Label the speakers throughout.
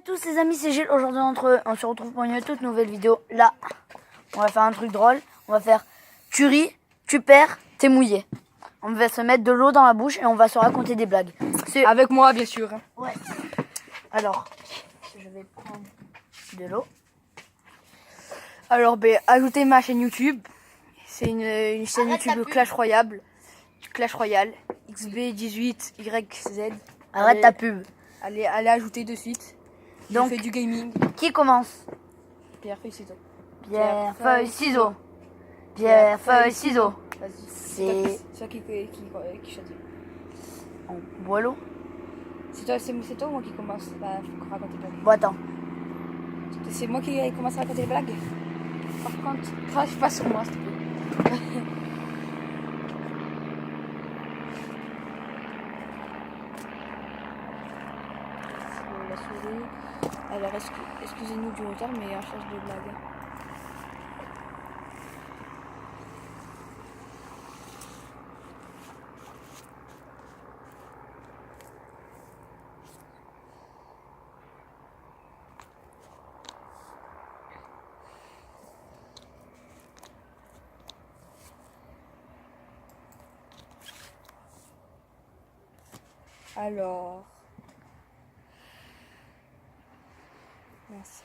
Speaker 1: tous les amis, c'est Gilles. Aujourd'hui on se retrouve pour une toute nouvelle vidéo. Là, on va faire un truc drôle. On va faire tu ris, tu perds, t'es mouillé. On va se mettre de l'eau dans la bouche et on va se raconter des blagues.
Speaker 2: C'est avec moi bien sûr.
Speaker 1: Ouais. Alors, je vais prendre de l'eau.
Speaker 2: Alors ajoutez ma chaîne YouTube. C'est une chaîne YouTube Clash Royale. Clash Royale. XB18YZ.
Speaker 1: Arrête ta pub.
Speaker 2: Allez ajouter de suite.
Speaker 1: Donc,
Speaker 2: je fais du gaming.
Speaker 1: Qui commence?
Speaker 2: Pierre, feuille, ciseaux.
Speaker 1: Pierre, feuille, ciseaux. Pierre, feuille, ciseaux.
Speaker 2: Vas-y.
Speaker 1: C'est
Speaker 2: toi qui choisit.
Speaker 1: on boit l'eau.
Speaker 2: C'est toi ou moi qui commence à raconter des blagues?
Speaker 1: Bon, attends.
Speaker 2: C'est moi qui commence à raconter des blagues. Par contre, crache pas sur moi s'il te plaît. La souris. Alors excusez-nous du retard, mais on cherche des blagues. Alors. Merci.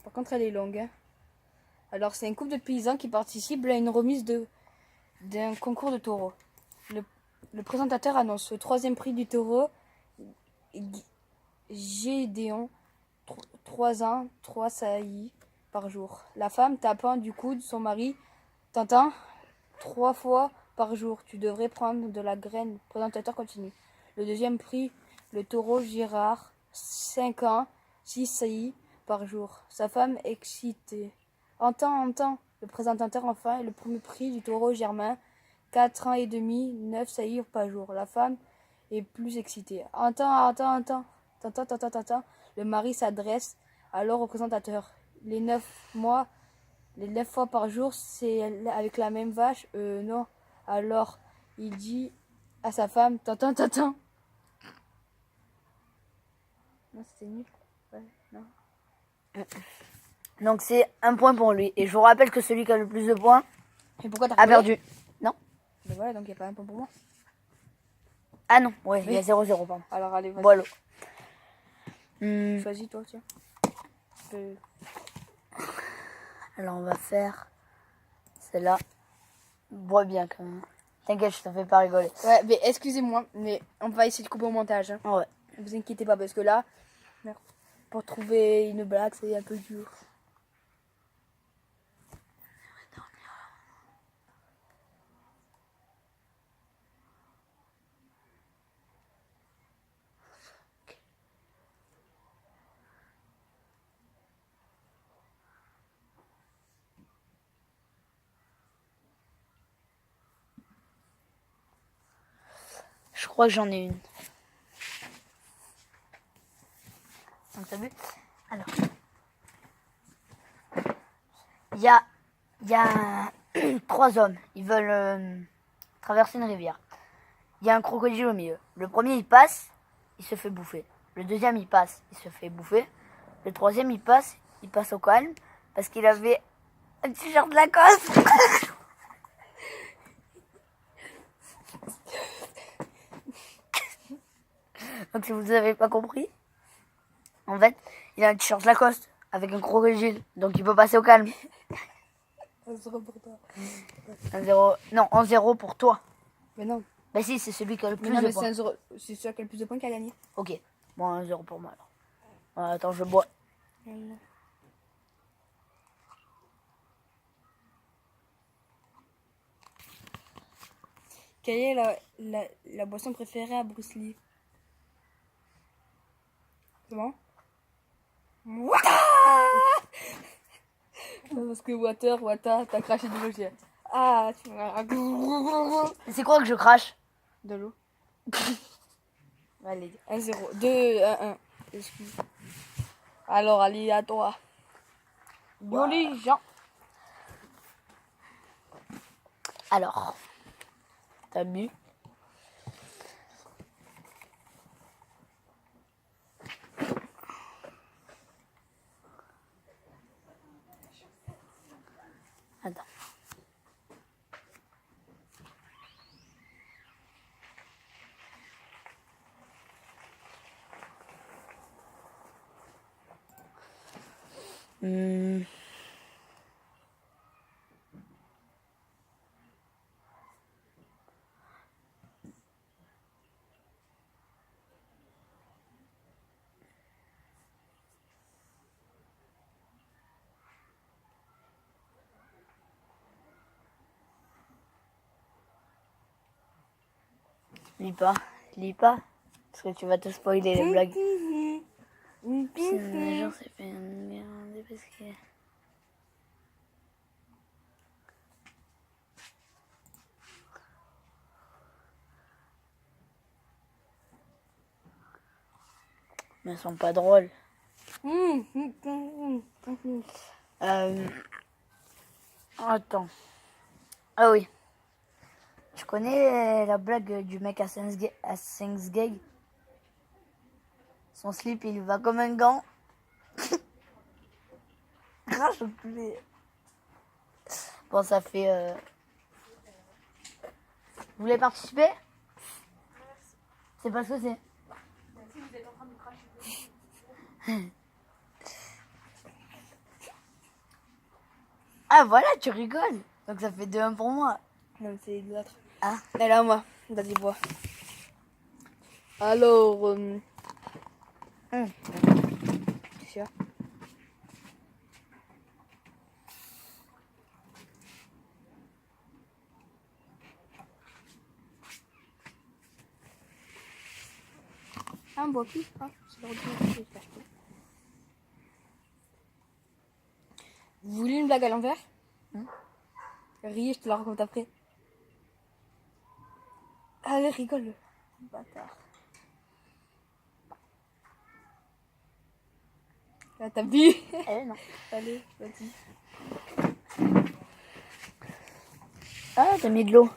Speaker 2: Par contre, elle est longue. Hein. Alors, c'est un couple de paysans qui participent à une remise d'un concours de taureaux. Le présentateur annonce le 3e prix du taureau Gédéon, 3 ans, 3 saillies par jour. La femme tapant du coude son mari, t'entends 3 fois par jour. Tu devrais prendre de la graine. Le présentateur continue. Le 2e prix, le taureau Girard, 5 ans, 6 saillies par jour. Sa femme excitée. Entends. Le présentateur enfin. Et le 1er prix du taureau Germain, 4 ans et demi, 9 saillies par jour. La femme est plus excitée. Entends. Le mari s'adresse alors au présentateur. Les 9 fois par jour, c'est avec la même vache? Non. Alors, il dit à sa femme, t'entends. Non, c'était nul. Ouais, non.
Speaker 1: Donc c'est un point pour lui. Et je vous rappelle que celui qui a le plus de points
Speaker 2: Et pourquoi t'as
Speaker 1: a perdu. Non.
Speaker 2: Ben voilà, donc il n'y a pas un point pour moi.
Speaker 1: Ah non, ouais, il y a 0-0, pardon.
Speaker 2: Alors allez, vas-y.
Speaker 1: Bois l'eau.
Speaker 2: Choisis toi, tiens.
Speaker 1: Alors on va faire celle-là. Bois bien quand même. T'inquiète, je te fais pas rigoler.
Speaker 2: Ouais, mais excusez-moi, mais on va essayer de couper au montage. Hein.
Speaker 1: Ouais.
Speaker 2: Ne vous inquiétez pas, parce que là, pour trouver une blague, c'est un peu dur.
Speaker 1: Je crois que j'en ai une. Donc t'as vu? Alors. Il y a 3 hommes. Ils veulent traverser une rivière. Il y a un crocodile au milieu. Le premier il passe, il se fait bouffer. Le deuxième il passe, il se fait bouffer. Le troisième il passe au calme parce qu'il avait un t-shirt de Lacoste. Donc si vous n'avez pas compris, en fait, il a un t-shirt Lacoste avec un crocodile, donc il peut passer au calme.
Speaker 2: 1-0 pour toi.
Speaker 1: 1-0, non, 1-0 pour toi.
Speaker 2: Mais non.
Speaker 1: Bah si, c'est celui qui a le plus
Speaker 2: Mais non,
Speaker 1: de
Speaker 2: mais
Speaker 1: points.
Speaker 2: c'est celui qui a le plus de points qui a gagné.
Speaker 1: Ok, bon, 1-0 pour moi alors. Attends, je bois.
Speaker 2: Voilà. Quelle est la boisson préférée à Bruce Lee? Comment? Water. Parce que water, t'as craché de l'eau. Ah, tu m'as...
Speaker 1: C'est quoi que je crache?
Speaker 2: De l'eau.
Speaker 1: Allez.
Speaker 2: 1-0. 2-1-1. Excuse. Alors, allez, à toi. Yoli, Jean.
Speaker 1: Alors, t'as bu? Attends. Hmm. Lis pas, parce que tu vas te spoiler les blagues. Si un jour s'est fait une merde parce que... Mais elles sont pas drôles. Attends. Ah oui. Tu connais la blague du mec à Thanksgiving? Son slip, il va comme un gant. Crache au poulet. Bon, ça fait... Vous voulez participer? C'est pas ce que c'est.
Speaker 2: Vous êtes en train de cracher.
Speaker 1: Ah voilà, tu rigoles. Donc ça fait 2-1 pour moi.
Speaker 2: Non, c'est l'autre.
Speaker 1: Ah.
Speaker 2: Et là, moi, vas-y, bois. Alors, c'est sûr. Ah, on boit plus. Ah, c'est l'ordinateur que j'ai acheté. Vous voulez une blague à l'envers? Riez, je te la raconte après. Allez, rigole. Bâtard. Ah, t'as bu?
Speaker 1: Non.
Speaker 2: Allez, vas-y.
Speaker 1: Ah, t'as mis de l'eau.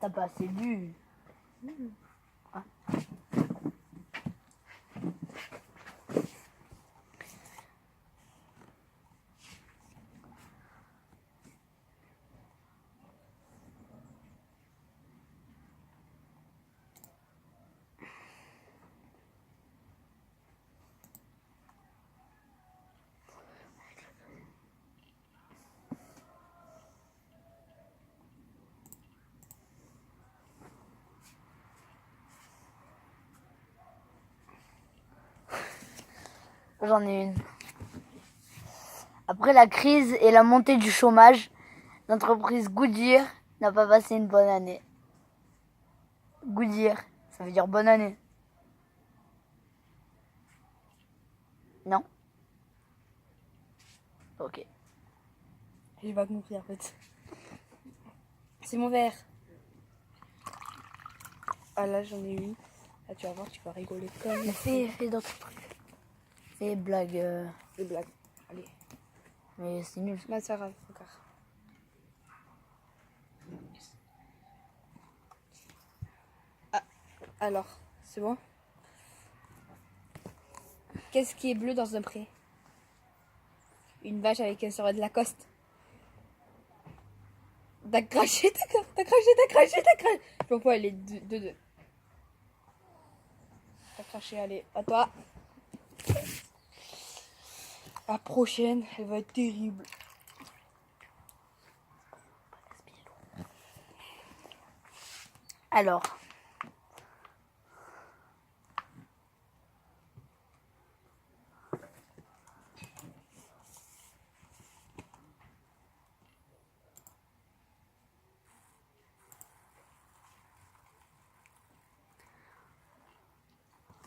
Speaker 1: T'as pas assez bu. Ah. J'en ai une. Après la crise et la montée du chômage, l'entreprise Goodyear n'a pas passé une bonne année. Goodyear, ça veut dire bonne année. Non? Ok.
Speaker 2: J'ai pas compris en fait. C'est mon verre. Ah là, j'en ai une. Là, tu vas voir, tu vas rigoler comme
Speaker 1: Mais fais d'autres trucs. Fais blague.
Speaker 2: des blagues. Allez.
Speaker 1: Mais c'est nul.
Speaker 2: Là, c'est grave, regarde. Ah, alors, c'est bon? Qu'est-ce qui est bleu dans un pré? Une vache avec un survêt de Lacoste. T'as craché, t'as craché. Je m'en fous, elle est 2-2. T'as craché, allez, à toi. La prochaine, elle va être terrible.
Speaker 1: Alors.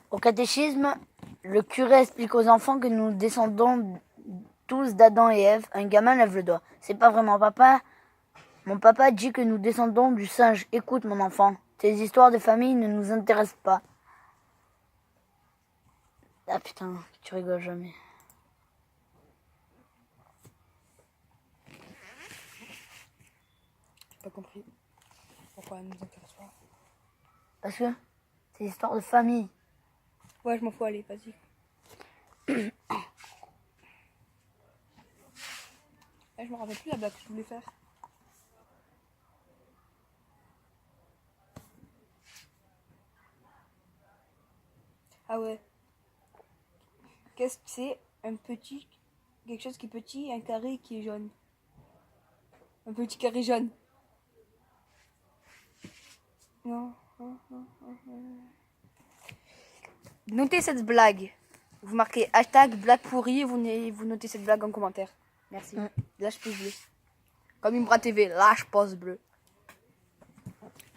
Speaker 1: Au catéchisme, le curé explique aux enfants que nous descendons tous d'Adam et Ève. Un gamin lève le doigt. C'est pas vraiment papa. Mon papa dit que nous descendons du singe. Écoute, mon enfant, tes histoires de famille ne nous intéressent pas. Ah putain, tu rigoles jamais.
Speaker 2: J'ai pas compris. Pourquoi elle nous intéresse pas?
Speaker 1: Parce que c'est histoire de famille.
Speaker 2: Ouais, je m'en fous, allez, vas-y. me rappelle plus la blague que je voulais faire. Ah ouais. Qu'est-ce que c'est un petit... Quelque chose qui est petit et un carré qui est jaune. Un petit carré jaune. Non. Notez cette blague. Vous marquez hashtag blague pourrie et vous notez cette blague en commentaire. Merci. Lâche pouce bleu. Comme Imbra TV, lâche pouce bleu.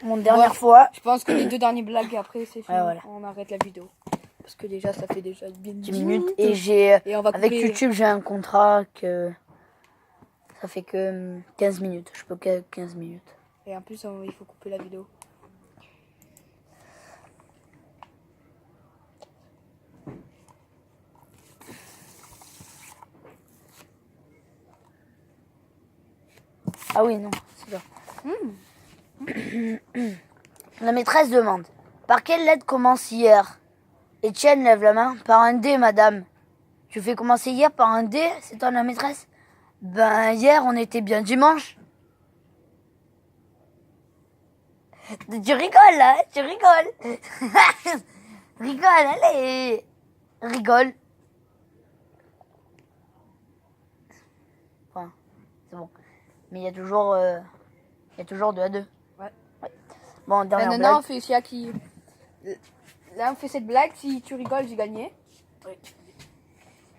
Speaker 1: Mon dernière fois,
Speaker 2: Je pense que les 2 dernières blagues après c'est fini.
Speaker 1: Ouais, voilà.
Speaker 2: On arrête la vidéo. Parce que déjà ça fait déjà bien
Speaker 1: 10 minutes. Et
Speaker 2: Et on va
Speaker 1: avec
Speaker 2: couper.
Speaker 1: YouTube, j'ai un contrat que ça fait que 15 minutes. Je peux que 15 minutes.
Speaker 2: Et en plus il faut couper la vidéo.
Speaker 1: Ah oui, non, c'est ça. La maîtresse demande: par quelle lettre commence hier? Étienne lève la main: par un D, madame. Tu fais commencer hier par un D, c'est toi la maîtresse? Ben, hier, on était bien dimanche. Tu rigoles, là, tu rigoles. Rigole, allez. Rigole. Enfin, c'est bon. Mais il y a toujours 2 à 2.
Speaker 2: Ouais.
Speaker 1: Bon, dernière
Speaker 2: Maintenant
Speaker 1: blague.
Speaker 2: on fait celui qui... Là on fait cette blague, si tu rigoles j'ai gagné.
Speaker 1: Oui.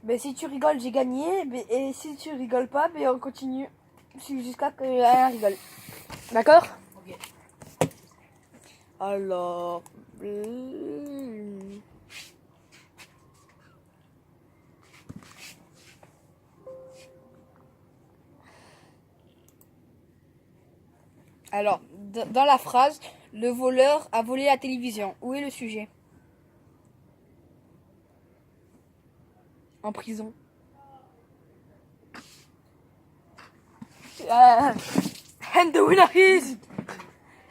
Speaker 2: Mais si tu rigoles j'ai gagné. Et si tu rigoles pas, on continue jusqu'à que un rigole. D'accord?
Speaker 1: Ok.
Speaker 2: Alors... Alors, dans la phrase, le voleur a volé la télévision. Où est le sujet? En prison. And the winner is...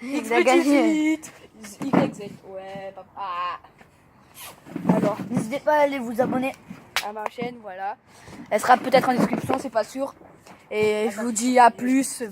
Speaker 1: Il a gagné.
Speaker 2: YZ. Ouais, papa. Alors,
Speaker 1: N'hésitez pas à aller vous abonner.
Speaker 2: à ma chaîne, voilà. Elle sera peut-être en description, c'est pas sûr. Et je vous dis à plus.